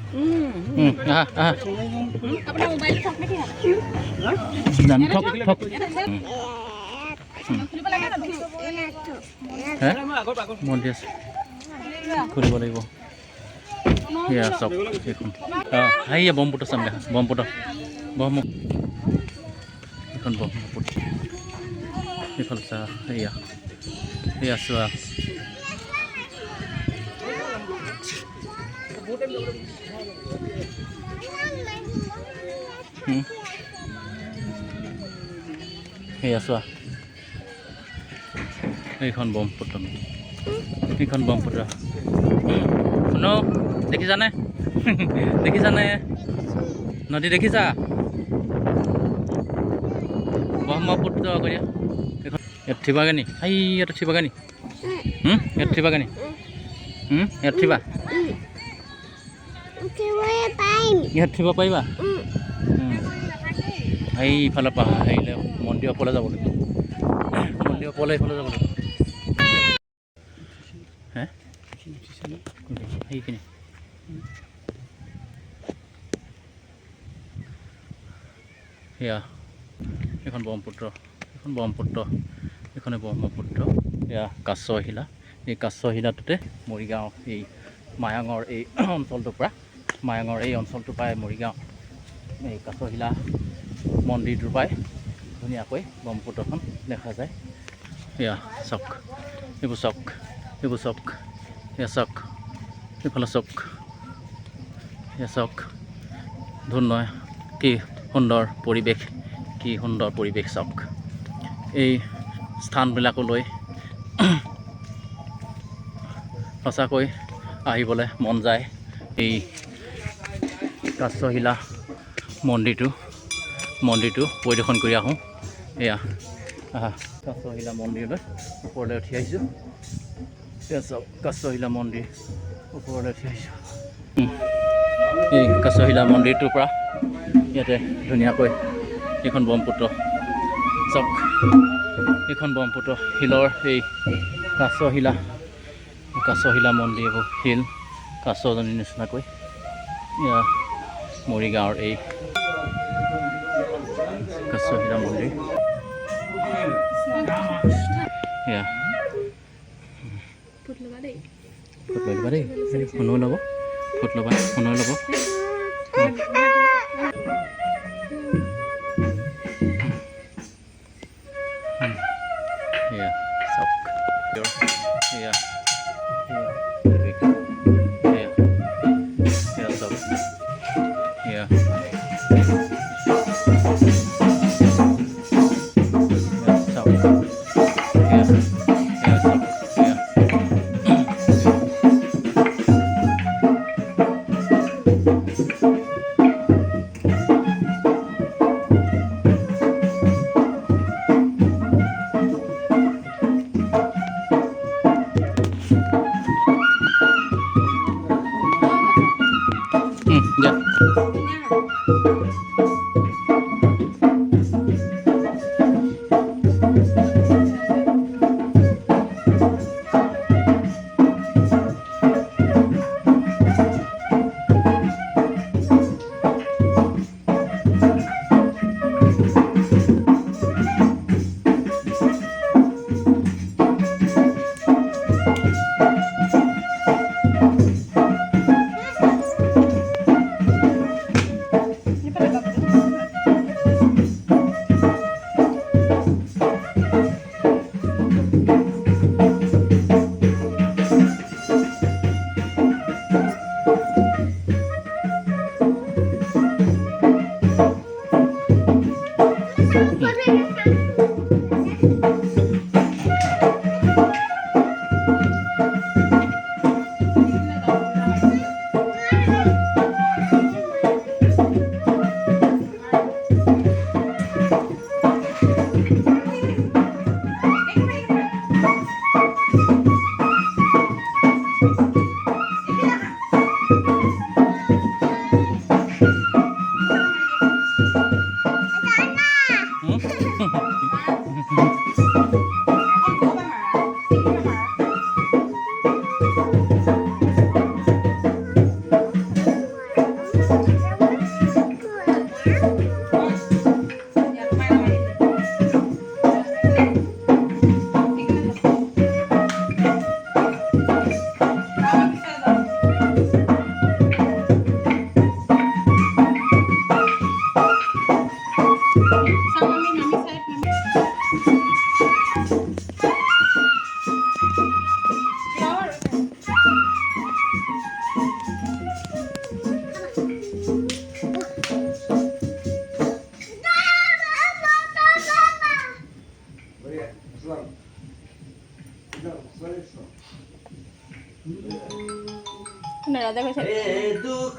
अपना मोबाइल ठोक में क्या জান ঠক ঠক হে মন্দিৰ আছে খুলিব লাগিব ইয়া চব এখন হাইয়া ব্ৰহ্মপুত্ৰ চাম দেখা ব্ৰহ্মপুত্ৰ এখন ব্ৰহ্মপুত্ৰ এইফালে চা এয়া এয়া চোৱা এয়া চোৱা এইখন ব্ৰহ্মপুত্ৰ এইখন ব্ৰহ্মপুত্ৰ শুনো দেখিছানে দেখিছানে নদী দেখিছা ব্ৰহ্মপুত্ৰ কৰি এইখন ইয়াত থিবাগে নি হাই ইয়াত থিবাগে নি ইয়াত থিবাগে নি ইয়াত থিবা ইয়াত থিব পাৰিবা এইফালে পাহাৰ আহিলে মন্দিৰৰ ওপৰলৈ যাব লাগিব মন্দিৰৰ ওপৰলৈ এইফালে যাব লাগিব হে সেইখিনি সেয়া এখন ব্ৰহ্মপুত্ৰ এইখনে ব্ৰহ্মপুত্ৰ এয়া কাছশিলা এই কাছশিলাটোতে মৰিগাঁও এই মায়ঙৰ এই অঞ্চলটোৰ পৰা মায়ঙৰ এই অঞ্চলটো পায় মৰিগাঁও এই কাছশিলা মন্দিৰটোৰ পৰাই ধুনীয়াকৈ ব্ৰহ্মপুত্ৰখন দেখা যায় এয়া চাওক এইবোৰ চাওক এয়া চাওক এইফালে চাওক এয়া চাওক ধুনীয়া কি সুন্দৰ পৰিৱেশ চাওক এই স্থানবিলাকলৈ সঁচাকৈ আহিবলৈ মন যায় এই কাছশিলা মন্দিৰটো পৰিদৰ্শন কৰি আহোঁ এয়া কাছশিলা মন্দিৰলৈ ওপৰলৈ উঠি আহিছোঁ এয়া চাওক কাছশিলা মন্দিৰ ওপৰলৈ উঠি আহিছোঁ এই কাছশিলা মন্দিৰটোৰ পৰা ইয়াতে ধুনীয়াকৈ এইখন ব্ৰহ্মপুত্ৰ চাওক এইখন ব্ৰহ্মপুত্ৰ শিলৰ এই কাছশিলা মন্দিৰ এইবোৰ শিল কাছজনীৰ নিচিনাকৈ এয়া মৰিগাঁৱৰ এই কাছশিলা মন্দিৰ এয়া ফুট ল'বা দেই শুনো ল'ব ফুট ল'বা শুনো ল'ব এয়া চাওক এয়া চাওক এয়া ya.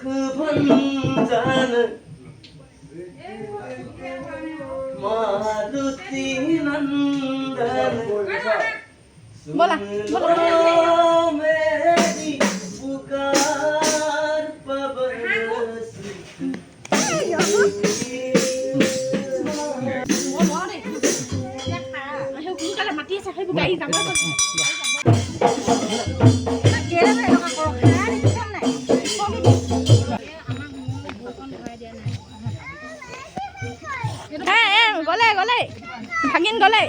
भञ्जन मारुति नन्दन बोला मेरी पुकार पवन মাতি আছে সেইবোৰ গাড়ী যাব গলে ভাগিন গলে